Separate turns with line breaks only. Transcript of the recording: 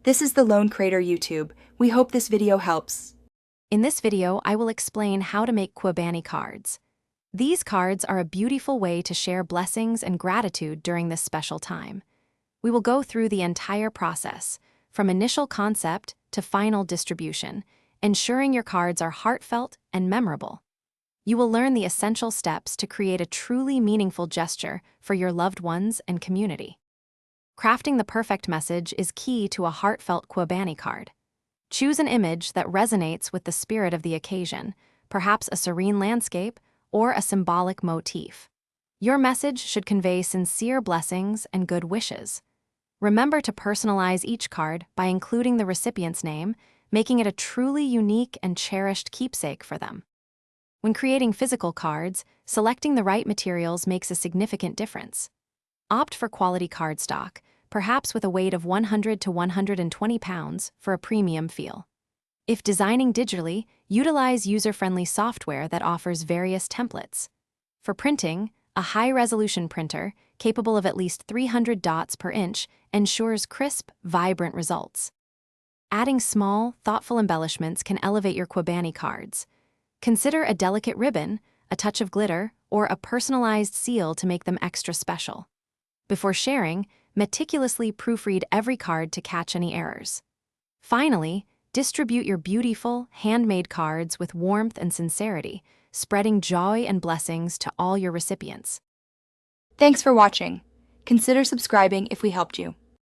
This is the Lone Crater YouTube. We hope this video helps.
In this video, I will explain how to make Qurbani cards. These cards are a beautiful way to share blessings and gratitude during this special time. We will go through the entire process, from initial concept to final distribution, ensuring your cards are heartfelt and memorable. You will learn the essential steps to create a truly meaningful gesture for your loved ones and community. Crafting the perfect message is key to a heartfelt Qurbani card. Choose an image that resonates with the spirit of the occasion, perhaps a serene landscape or a symbolic motif. Your message should convey sincere blessings and good wishes. Remember to personalize each card by including the recipient's name, making it a truly unique and cherished keepsake for them. When creating physical cards, selecting the right materials makes a significant difference. Opt for quality cardstock, perhaps with a weight of 100 to 120 pounds for a premium feel. If designing digitally, utilize user-friendly software that offers various templates. For printing, a high-resolution printer, capable of at least 300 dots per inch, ensures crisp, vibrant results. Adding small, thoughtful embellishments can elevate your Qurbani cards. Consider a delicate ribbon, a touch of glitter, or a personalized seal to make them extra special. Before sharing, meticulously proofread every card to catch any errors. Finally, distribute your beautiful, handmade cards with warmth and sincerity, spreading joy and blessings to all your recipients.
Thanks for watching. Consider subscribing if we helped you.